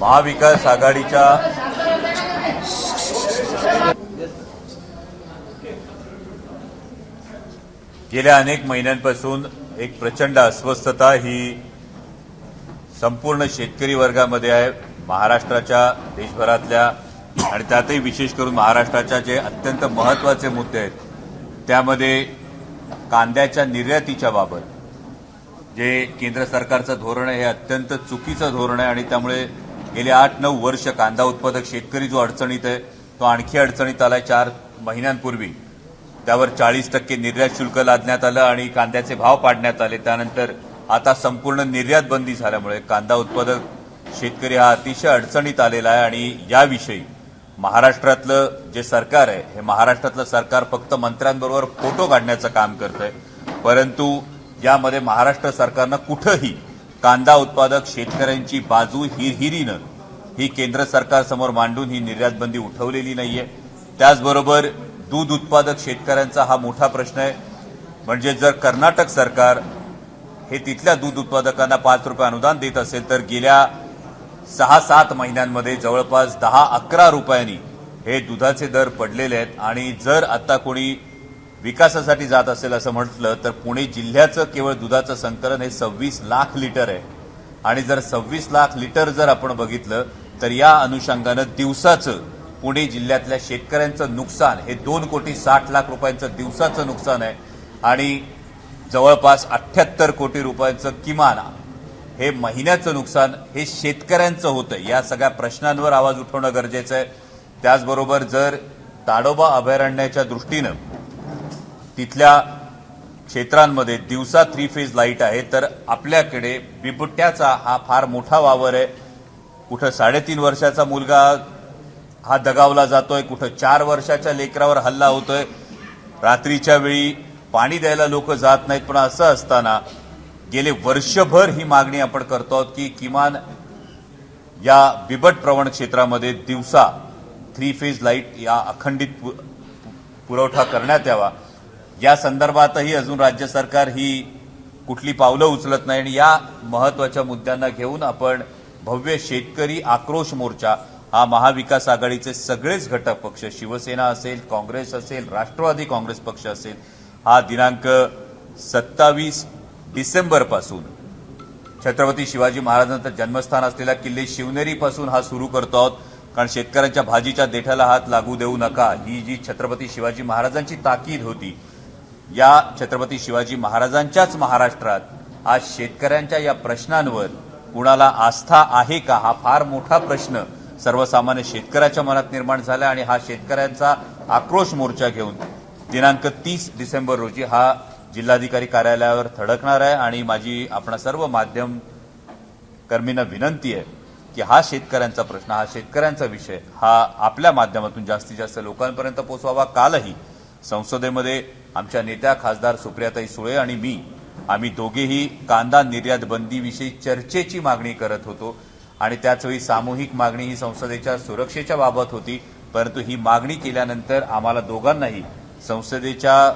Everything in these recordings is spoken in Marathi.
महाविकास आघाडीच्या गेल्या अनेक महिन्यांपासून एक प्रचंड अस्वस्थता ही संपूर्ण शेतकरी वर्गामध्ये आहे। महाराष्ट्राच्या, देशभरातल्या आणि त्यातही विशेष करून महाराष्ट्राच्या जे अत्यंत महत्त्वाचे मुद्दे आहेत त्यामध्ये कांद्याच्या निर्यातीच्या बाबत जे केंद्र सरकारचं धोरण आहे हे अत्यंत चुकीचं धोरण आहे आणि त्यामुळे गेले 8-9 वर्ष कांदा उत्पादक शेतकरी जो अडचणीत आहे तो आणखी अडचणीत आलाय। 4 महिन्यांपूर्वी त्यावर 40% निर्यात शुल्क लादण्यात आलं आणि कांद्याचे भाव पाडण्यात आले। त्यानंतर आता संपूर्ण निर्यात बंदी झाल्यामुळे कांदा उत्पादक शेतकरी हा अतिशय अडचणीत आलेला आहे आणि याविषयी महाराष्ट्रातलं जे सरकार आहे हे महाराष्ट्रातलं सरकार फक्त मंत्र्यांबरोबर फोटो काढण्याचं काम करतंय, परंतु यामध्ये महाराष्ट्र सरकारनं कुठंही कांदा उत्पादक शेतकऱ्यांची बाजू हिरहिरीनं ही केंद्र सरकारसमोर मांडून ही निर्यात बंदी उठवलेली नाहीये। त्याचबरोबर दूध उत्पादक शेतकऱ्यांचा हा मोठा प्रश्न आहे। म्हणजे जर कर्नाटक सरकार हे तिथल्या दूध उत्पादकांना 5 रुपये अनुदान देत असेल तर गेल्या 6-7 महिन्यांमध्ये जवळपास 10-11 रुपयांनी हे दुधाचे दर पडलेले आहेत आणि जर आता कोणी विकासासाठी जात असेल असं म्हटलं तर पुणे जिल्ह्याचं केवळ दुधाचं संकलन हे 26 लाख लिटर आहे आणि जर 26 लाख लिटर जर आपण बघितलं तर या अनुषंगानं दिवसाचं पुणे जिल्ह्यातल्या शेतकऱ्यांचं नुकसान हे 2,60,00,000 रुपयांचं दिवसाचं नुकसान आहे आणि जवळपास 78 कोटी रुपयांचं किमान हे महिन्याचं नुकसान हे शेतकऱ्यांचं होतं। या सगळ्या प्रश्नांवर आवाज उठवणं गरजेचं आहे। त्याचबरोबर जर ताडोबा अभयारण्याच्या दृष्टीनं तिथल्या क्षेत्रांमध्ये दिवसा 3 फेज लाईट आहे तर आपल्याकडे बिबट्याचा हा फार मोठा वावर आहे। कुठं 3.5 वर्षाचा मुलगा हा दगावला जातोय, कुठं 4 वर्षाच्या लेकरावर हल्ला होतोय, रात्रीच्या वेळी पाणी द्यायला लोक जात नाहीत। पण असं असताना गेले वर्षभर ही मागणी आपण करतो आहोत की किमान या बिबट प्रवण क्षेत्रामध्ये दिवसा 3 फेज लाईट या अखंडित पुरवठा करण्यात यावा। या संदर्भातही अजून राज्य सरकार ही कुठली पावलं उचलत नाही आणि या महत्त्वाच्या मुद्द्यांना घेऊन आपण भव्य शेतकरी आक्रोश मोर्चा हा महाविकास आघाडीचे सगळेच घटक पक्ष, शिवसेना असेल, काँग्रेस असेल, राष्ट्रवादी काँग्रेस पक्ष असेल, हा दिनांक 27 डिसेंबरपासून छत्रपती शिवाजी महाराजांचं जन्मस्थान असलेल्या किल्ले शिवनेरीपासून हा सुरू करतो आहोत। कारण शेतकऱ्यांच्या भाजीच्या देठाला हात लागू देऊ नका ही जी छत्रपती शिवाजी महाराजांची ताकीद होती, या छत्रपती शिवाजी महाराजांच्याच महाराष्ट्रात आज शेतकऱ्यांच्या या प्रश्नांवर कुणाला आस्था आहे का हा फार मोठा प्रश्न सर्वसामान्य शेतकऱ्याच्या मनात निर्माण झाला आणि हा शेतकऱ्यांचा आक्रोश मोर्चा घेऊन दिनांक 30 डिसेंबर रोजी हा जिल्हाधिकारी कार्यालयावर थडकणार आहे आणि माझी आपणा सर्व माध्यम कर्मींना विनंती आहे की हा शेतकऱ्यांचा प्रश्न, हा शेतकऱ्यांचा विषय हा आपल्या माध्यमातून जास्तीत जास्त लोकांपर्यंत पोहोचवावा। कालही संसदेमध्ये आमच्या नेत्या खासदार सुप्रियाताई सुळे आणि आम्ही दोघेही कांदा निर्यात बंदीविषयी चर्चेची मागणी करत होतो आणि त्याचवेळी सामूहिक मागणी ही संसदेच्या सुरक्षेच्या बाबत होती, परंतु ही मागणी केल्यानंतर आम्हाला दोघांनाही संसदेच्या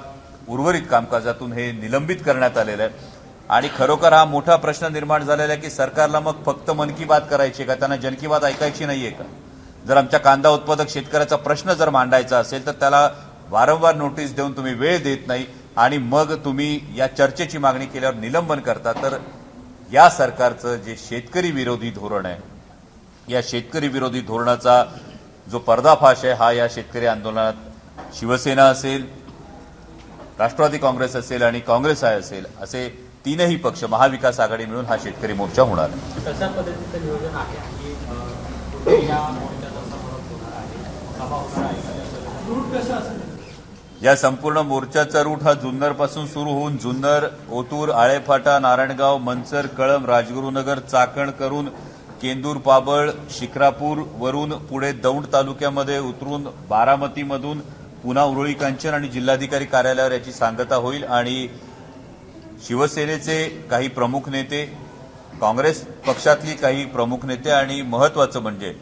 उर्वरित कामकाजातून हे निलंबित करण्यात आलेलं आहे आणि खरोखर हा मोठा प्रश्न निर्माण झालेला आहे की सरकारला मग फक्त मन की बात करायची का, त्यांना जन की बात ऐकायची नाहीये का? जर आमच्या कांदा उत्पादक शेतकऱ्याचा प्रश्न जर मांडायचा असेल तर त्याला वारंवार नोटीस देऊन तुम्ही वेळ देत नाही आणि मग तुम्ही या चर्चेची मागणी केल्यावर निलंबन करता, तर या सरकारचं जे शेतकरी विरोधी धोरण आहे, या शेतकरी विरोधी धोरणाचा जो पर्दाफाश आहे हा या शेतकरी आंदोलनात शिवसेना असेल, राष्ट्रवादी काँग्रेस असेल आणि काँग्रेस असेल असे 3ही पक्ष महाविकास आघाडी मिळून हा शेतकरी मोर्चा होणार आहे। कशा पद्धतीचं नियोजन आहे आणि या मोर्चाचा समारोप होणार आहे, सभा होणार आहे, रूट कसा असेल? या संपूर्ण मोर्चाचा रूट हा जुन्नरपासून सुरू होऊन जुन्नर, ओतूर, आळेफाटा, नारायणगाव, मनसर, कळंब, राजगुरुनगर, चाकण करून केंदूर, पाबळ, शिक्रापूर वरून पुढे दौंड तालुक्यामध्ये उतरून बारामतीमधून पुन्हा उरुळी कांचन आणि जिल्हाधिकारी कार्यालयावर याची सांगता होईल आणि शिवसेनेचे काही प्रमुख नेते, काँग्रेस पक्षातली काही प्रमुख नेते आणि महत्वाचं म्हणजे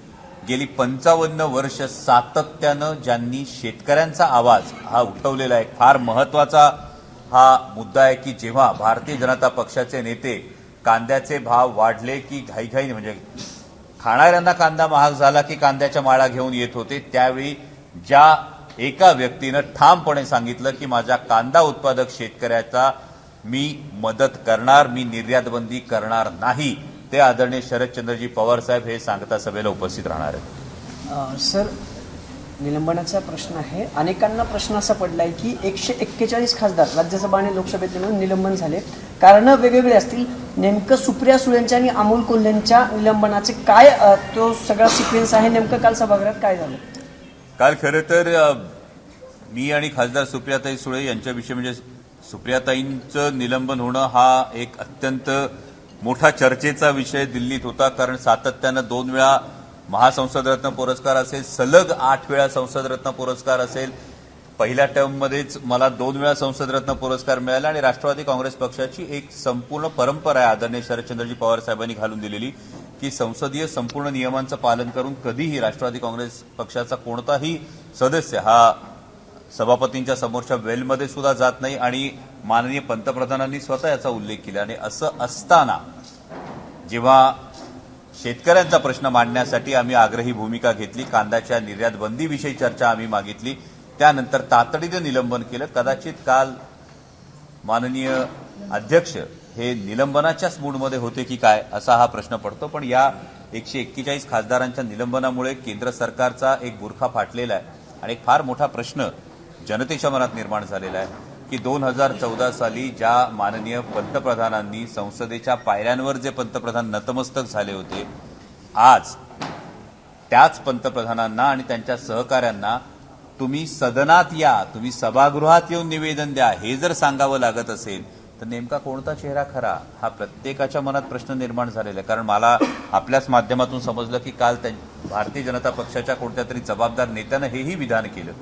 गेली 55 वर्ष सातत्यानं ज्यांनी शेतकऱ्यांचा आवाज हा उठवलेला आहे, फार महत्वाचा हा मुद्दा आहे की जेव्हा भारतीय जनता पक्षाचे नेते कांद्याचे भाव वाढले की घाईघाईने म्हणजे खाणाऱ्यांना कांदा महाग झाला की कांद्याच्या माळा घेऊन येत होते, त्यावेळी ज्या एका व्यक्तीनं ठामपणे सांगितलं की माझ्या कांदा उत्पादक शेतकऱ्याचा मी मदत करणार, मी निर्यात बंदी करणार नाही, ते आदरणीय शरदचंद्रजी पवार साहेब हे सांगता सभेला उपस्थित राहणार आहेत. सर, निलंबनाचा प्रश्न आहे. अनेकांना प्रश्न असा पडलाय की 141 खासदार राज्यसभा आणि लोकसभेत मिळून निलंबन झाले. कारणं वेगवेगळे असतील. नेमकं सुप्रिया सुळेंच्या आणि अमोल कोल्हेंच्या निलंबनाचे काय तो सगळा सिक्वेन्स आहे? नेमकं काल सभागृहात काय झालं? काल खरं तर मी आणि खासदार सुप्रियाताई सुळे यांच्याविषयी म्हणजे सुप्रियाताईंचं निलंबन होणं हा एक अत्यंत मोठा चर्चेचा विषय दिल्लीत होता. कारण सातत्यानं 2 वेळा महासंसद रत्न पुरस्कार असेल, सलग 8 वेळा संसद रत्न पुरस्कार असेल, पहिल्या टर्ममध्येच मला 2 वेळा संसद रत्न पुरस्कार मिळाला आणि राष्ट्रवादी काँग्रेस पक्षाची एक संपूर्ण परंपरा आहे आदरणीय शरदचंद्रजी पवार साहेबांनी घालून दिलेली की संसदीय संपूर्ण नियमांचं पालन करून कधीही राष्ट्रवादी काँग्रेस पक्षाचा कोणताही सदस्य हा सभापतींच्या समोरच्या वेलमध्ये सुद्धा जात नाही आणि माननीय पंतप्रधानांनी स्वतः याचा उल्लेख केला. आणि असं असताना जेव्हा शेतकऱ्यांचा प्रश्न मांडण्यासाठी आम्ही आग्रही भूमिका घेतली, कांद्याच्या निर्यात बंदीविषयी चर्चा आम्ही मागितली, त्यानंतर तातडीनं निलंबन केलं. कदाचित काल माननीय अध्यक्ष हे निलंबनाच्याच मूडमध्ये होते की काय असा हा प्रश्न पडतो. पण या 141 खासदारांच्या निलंबनामुळे केंद्र सरकारचा एक बुरखा फाटलेला आहे आणि एक फार मोठा प्रश्न जनतेच्या मनात निर्माण झालेला आहे की 2014 साली ज्या माननीय पंतप्रधानांनी संसदेच्या पायऱ्यांवर जे पंतप्रधान नतमस्तक झाले होते, आज त्याच पंतप्रधानांना आणि त्यांच्या सहकाऱ्यांना तुम्ही सदनात या, तुम्ही सभागृहात येऊन निवेदन द्या, हे जर सांगावं लागत असेल तर नेमका कोणता चेहरा खरा, हा प्रत्येकाच्या मनात प्रश्न निर्माण झालेला आहे. कारण मला आपल्याच माध्यमातून समजलं की काल भारतीय जनता पक्षाच्या कोणत्या तरी जबाबदार नेत्यानं हेही विधान केलं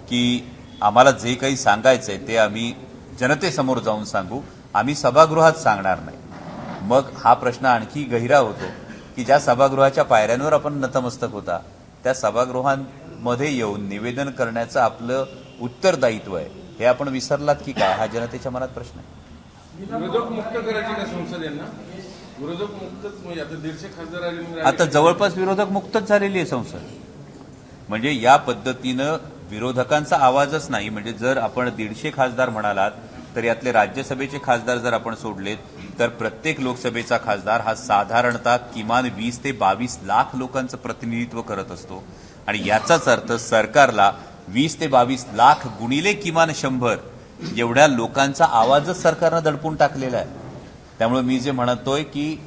की आम्हाला जे काही सांगायचंय ते आम्ही जनतेसमोर जाऊन सांगू, आम्ही सभागृहात सांगणार नाही. मग हा प्रश्न आणखी गहिरा होतो की ज्या सभागृहाच्या पायऱ्यांवर आपण नतमस्तक होता त्या सभागृहांमध्ये येऊन निवेदन करण्याचं आपलं उत्तरदायित्व आहे, हे आपण विसरलात की काय, हा जनतेच्या मनात प्रश्न आहे. विरोधक मुक्त करायचे का संसदेला? विरोधक मुक्तच म्हणजे आता 150 खासदार आले, आता जवळपास विरोधक मुक्तच झालेली आहे संसद. म्हणजे या पद्धतीनं विरोधकांचा आवाजच नाही. म्हणजे जर आपण 150 खासदार म्हणालात तर यातले राज्यसभेचे खासदार जर आपण सोडलेत तर प्रत्येक लोकसभेचा खासदार हा साधारणतः किमान 20 ते 22 लाख लोकांचं प्रतिनिधित्व करत असतो आणि याचाच अर्थ सरकारला 20 ते 22 लाख गुणिले किमान 100 एवढ्या लोकांचा आवाजच सरकारनं दडपून टाकलेला आहे. त्यामुळे मी जे म्हणतोय की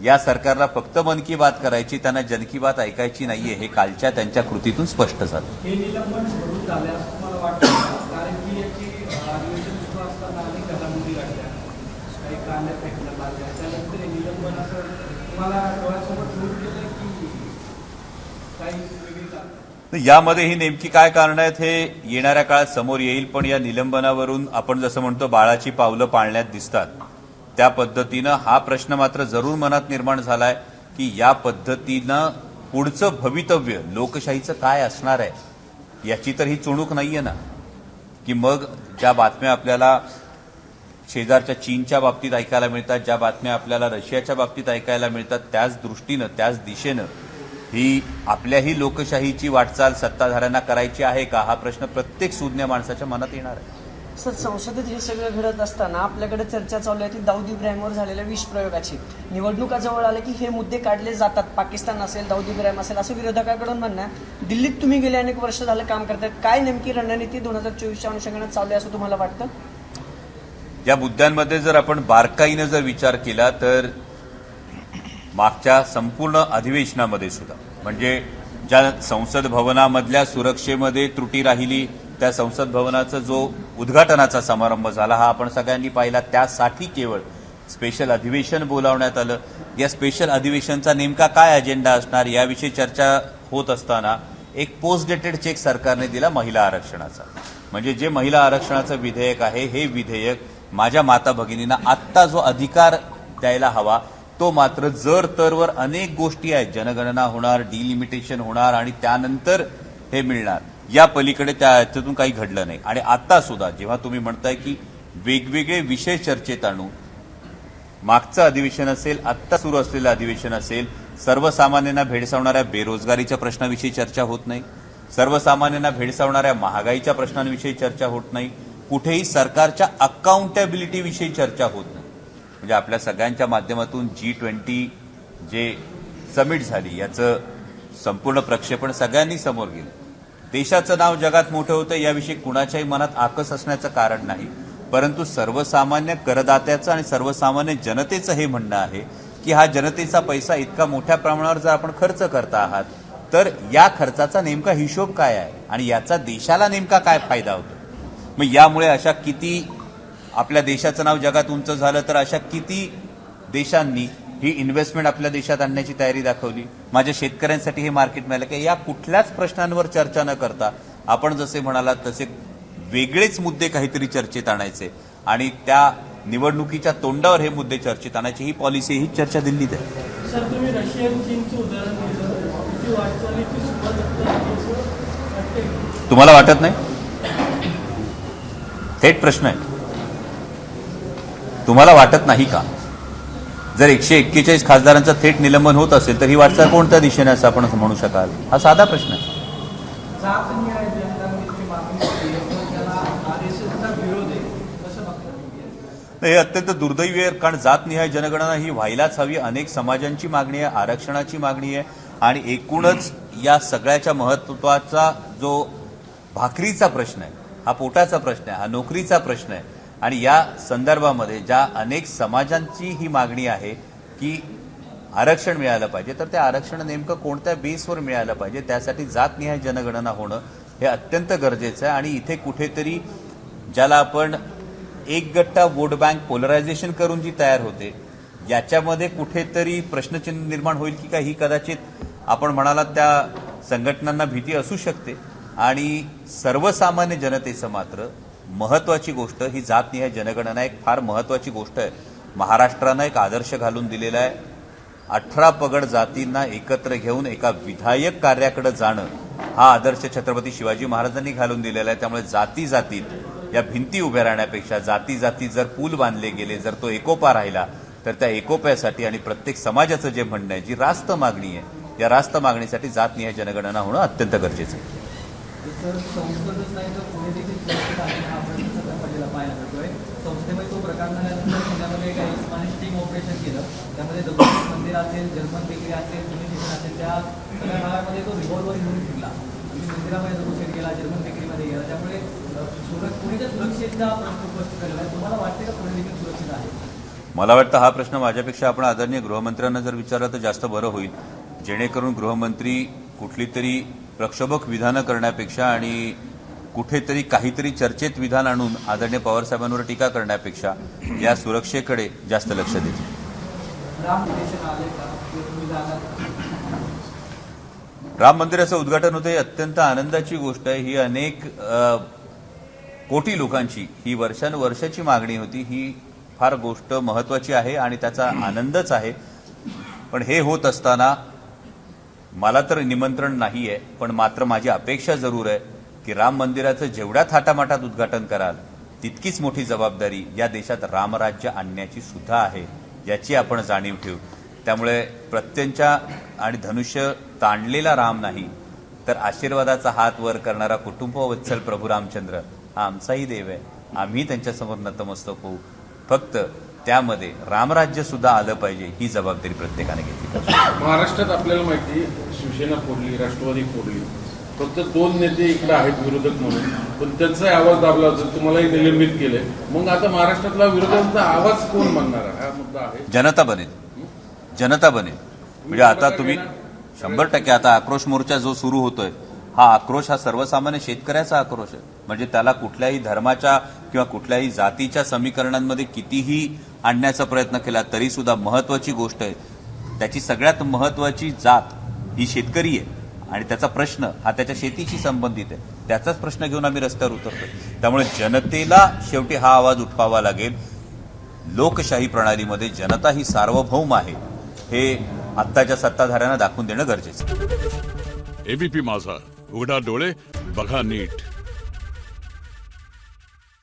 या सरकारला फक्त मन की बात करायची, त्यांना जन की बात ऐकायची नाहीये, हे कालच्या त्यांच्या कृतीतून स्पष्ट झालं. हे निलंबन भरून झालं असं मला वाटतं, कारण की याची अधिवेशन सुरू असताना अनेक घडामोडी घडल्या, काही कांद्या फेकल्या लागल्या, त्यानंतर हे निलंबन असं तुम्हाला डोळ्यासमोर ठेवून केलं की काही वेगळी कारण? यामध्ये ही नेमकी काय कारणं आहेत हे येणाऱ्या काळात समोर येईल. पण या निलंबनावरून आपण जसं म्हणतो बाळाची पावलं पाळण्यात दिसतात, त्या पद्धतीनं हा प्रश्न मात्र जरूर मनात निर्माण झालाय की या पद्धतीनं पुढचं भवितव्य लोकशाहीचं काय असणार आहे याची तर ही चुणूक नाहीये ना. की मग ज्या बातम्या आपल्याला शेजारच्या चीनच्या बाबतीत ऐकायला मिळतात, ज्या बातम्या आपल्याला रशियाच्या बाबतीत ऐकायला मिळतात, त्याच दृष्टीनं त्याच दिशेनं ही आपल्याही लोकशाहीची वाटचाल सत्ताधाऱ्यांना करायची आहे का, हा प्रश्न प्रत्येक सुज्ञ माणसाच्या मनात येणार आहे. सर, संसदेत हे सगळं घडत असताना आपल्याकडे चर्चा चालू आहे ती दाऊद इब्राहिमवर झालेल्या विषप्रयोगाची. निवडणुका जवळ आल्या की हे मुद्दे काढले जातात. पाकिस्तान असेल, दाऊद इब्राहिम असेल, असं विरोधकाकडून म्हणणं आहे. दिल्लीत तुम्ही गेले अनेक वर्ष झालं काम करतायत, काय नेमकी रणनीती 2024च्या अनुषंगाने चालू आहे असं तुम्हाला वाटतं? या मुद्द्यांमध्ये जर आपण बारकाईनं जर विचार केला तर मागच्या संपूर्ण अधिवेशनामध्ये सुद्धा म्हणजे ज्या संसद भवनामधल्या सुरक्षेमध्ये त्रुटी राहिली, त्या संसद भवनाचा जो उद्घाटनाचा समारंभ झाला हा आपण सगळ्यांनी पाहिला, त्यासाठी केवळ स्पेशल अधिवेशन बोलावण्यात आलं. या स्पेशल अधिवेशनचा नेमका काय अजेंडा असणार याविषयी चर्चा होत असताना एक पोस्ट डेटेड चेक सरकारने दिला महिला आरक्षणाचा. म्हणजे जे महिला आरक्षणाचं विधेयक आहे हे विधेयक माझ्या माता भगिनींना आत्ता जो अधिकार द्यायला हवा तो मात्र जर तरवर अनेक गोष्टी आहेत, जनगणना होणार, डिलिमिटेशन होणार आणि त्यानंतर हे मिळणार, या पलीकडे त्यातून काही घडलं नाही. आणि आता सुद्धा जेव्हा तुम्ही म्हणताय की वेगवेगळे विषय चर्चेत आणू, मागचं अधिवेशन असेल, आत्ता सुरू असलेलं अधिवेशन असेल, सर्वसामान्यांना भेडसावणाऱ्या बेरोजगारीच्या प्रश्नाविषयी चर्चा होत नाही, सर्वसामान्यांना भेडसावणाऱ्या महागाईच्या प्रश्नांविषयी चर्चा होत नाही, कुठेही सरकारच्या अकाउंटेबिलिटीविषयी चर्चा होत नाही. म्हणजे आपल्या सगळ्यांच्या माध्यमातून G20 जे समिट झाली याचं संपूर्ण प्रक्षेपण सगळ्यांनी समोर गेलं. देशाचं नाव जगात मोठं होतं याविषयी कुणाच्याही मनात आकस असण्याचं कारण नाही, परंतु सर्वसामान्य करदात्याचं आणि सर्वसामान्य जनतेचं हे म्हणणं आहे की हा जनतेचा पैसा इतका मोठ्या प्रमाणावर जर आपण खर्च करता आहात तर या खर्चाचा नेमका हिशोब काय आहे आणि याचा देशाला नेमका काय फायदा होतो. मग यामुळे अशा किती आपल्या देशाचं नाव जगात उंच झालं तर अशा किती देशांनी ही इन्व्हेस्टमेंट आपल्या देशात आणण्याची तयारी दाखवली. माझ्या शेतकऱ्यांसाठी हे मार्केट मिळालं की या कुठल्याच प्रश्नांवर चर्चा न करता आपण जसे म्हणालात तसे वेगळेच मुद्दे काहीतरी चर्चेत आणायचे आणि त्या निवडणुकीच्या तोंडावर हे मुद्दे चर्चेत आणायची ही पॉलिसी ही चर्चा दिल्लीत आहे. सर, तुम्ही रशियन चीनचं उदाहरण दिलं, त्याची वाटचालीची सुरुवात वाटते. तुम्हाला वाटत नाही? थेट प्रश्न आहे. तुम्हाला वाटत नाही का? जर 141 खासदारांचं थेट निलंबन होत असेल तर ही वाटचाल कोणत्या दिशेने असं आपण म्हणू शकाल? हा साधा प्रश्न आहे. जात न्याय जनगणनेची मागणी होती, पण त्याला RSSचा विरोध आहे, कसं बघता? हे अत्यंत दुर्दैवी आहे, कारण जातनिहाय जनगणना ही व्हायलाच हवी. अनेक समाजांची मागणी आहे, आरक्षणाची मागणी आहे आणि एकूणच या सगळ्याच्या महत्वाचा जो भाकरीचा प्रश्न आहे, हा पोटाचा प्रश्न आहे, हा नोकरीचा प्रश्न आहे आणि या संदर्भामध्ये ज्या अनेक समाजांची ही मागणी आहे की आरक्षण मिळालं पाहिजे, तर ते आरक्षण नेमकं कोणत्या बेसवर मिळालं पाहिजे त्यासाठी जातनिहाय जनगणना होणं हे अत्यंत गरजेचं आहे. आणि इथे कुठेतरी ज्याला आपण एक गट्टा वोट बँक पोलरायझेशन करून जी तयार होते याच्यामध्ये कुठेतरी प्रश्नचिन्ह निर्माण होईल की काही कदाचित आपण म्हणालात त्या संघटनांना भीती असू शकते. आणि सर्वसामान्य जनतेचं मात्र महत्वाची गोष्ट ही जातनिहाय जनगणना एक फार महत्वाची गोष्ट आहे. महाराष्ट्रानं एक आदर्श घालून दिलेला आहे. 18 पगड जातींना एकत्र घेऊन एका विधायक कार्याकडे जाणं हा आदर्श छत्रपती शिवाजी महाराजांनी घालून दिलेला आहे. त्यामुळे जाती जातीत या भिंती उभ्या राहण्यापेक्षा जाती जाती जर पूल बांधले गेले, जर तो एकोपा राहिला तर त्या एकोप्यासाठी आणि प्रत्येक समाजाचं जे म्हणणं आहे, जी रास्त मागणी आहे, या रास्त मागणीसाठी जातनिहाय जनगणना होणं अत्यंत गरजेचं आहे. सर, संसदच नाही तर पुणे देखील चर्चेत आहे हा प्रश्न सध्या पडलेला पाहायला मिळतोय. संस्थेमध्ये तो प्रकार झाल्यानंतर पुण्यामध्ये काही स्पॅनिश टीम ऑपरेशन केलं, त्यामध्ये दगडूशेठ मंदिर असेल, जर्मन बेकरी असेल, पुणे स्टेशन असेल, त्या सगळ्या भागामध्ये तो रिव्हॉल्वर घेऊन फिरला आणि मंदिरामध्ये दगडूशेठ गेला, जर्मन बेकरीमध्ये गेला. त्यामुळे पुणेच्या सुरक्षेचा प्रश्न उपस्थित केलेला आहे. तुम्हाला वाटते का पुणे देखील सुरक्षित आहे? मला वाटतं हा प्रश्न माझ्यापेक्षा आपण आदरणीय गृहमंत्र्यांना जर विचारला तर जास्त बरं होईल, जेणेकरून गृहमंत्री कुठली तरी प्रक्षोभक विधानं करण्यापेक्षा आणि कुठेतरी काहीतरी चर्चेत विधान आणून आदरणीय पवारसाहेबांवर टीका करण्यापेक्षा या सुरक्षेकडे जास्त लक्ष देतील. राम मंदिराचं उद्घाटन होतं ही अत्यंत आनंदाची गोष्ट आहे. ही अनेक कोटी लोकांची ही वर्षानुवर्षाची मागणी होती. ही फार गोष्ट महत्वाची आहे आणि त्याचा आनंदच आहे. पण हे होत असताना मला तर निमंत्रण नाही आहे, पण मात्र माझी अपेक्षा जरूर आहे की राम मंदिराचं जेवढ्या थाटामाटात उद्घाटन कराल तितकीच मोठी जबाबदारी या देशात रामराज्य आणण्याची सुद्धा आहे, याची आपण जाणीव ठेवू. त्यामुळे प्रत्यंच्या आणि धनुष्य ताणलेला राम नाही तर आशीर्वादाचा हात वर करणारा कुटुंबवत्सल प्रभू रामचंद्र हा आमचाही देव आहे. आम्ही त्यांच्यासमोर नतमस्तक होऊ. फक्त त्यामध्ये रामराज्य सुद्धा आलं पाहिजे ही जबाबदारी प्रत्येकाने घेतली. महाराष्ट्रात आपल्याला माहिती शिवसेना फोडली, राष्ट्रवादी फोडली, फक्त 2 नेते इकडे आहेत विरोधक म्हणून, पण त्यांचा आवाज दाबला होता, तुम्हालाही निलंबित केलंय. मग आता महाराष्ट्रातला विरोधकांचा आवाज कोण मानणार हा मुद्दा आहे. जनता बनेल, जनता बनेल. म्हणजे आता तुम्ही 100% आता आक्रोश मोर्चा जो सुरू होतोय हा आक्रोश हा सर्वसामान्य शेतकऱ्याचा आक्रोश आहे. म्हणजे त्याला कुठल्याही धर्माच्या किंवा कुठल्याही जातीच्या समीकरणांमध्ये कितीही आणण्याचा प्रयत्न केला तरी सुद्धा महत्वाची गोष्ट आहे, त्याची सगळ्यात महत्वाची जात ही शेतकरी आहे आणि त्याचा प्रश्न हा त्याच्या शेतीशी संबंधित आहे. त्याचाच प्रश्न घेऊन आम्ही रस्त्यावर उतरतोय. त्यामुळे जनतेला शेवटी हा आवाज उठवावा लागेल. लोकशाही प्रणालीमध्ये जनता ही सार्वभौम आहे हे आत्ताच्या सत्ताधाऱ्यांना दाखवून देणं गरजेचं आहे. एबीपी माझा, उघडा डोळे बघा नीट.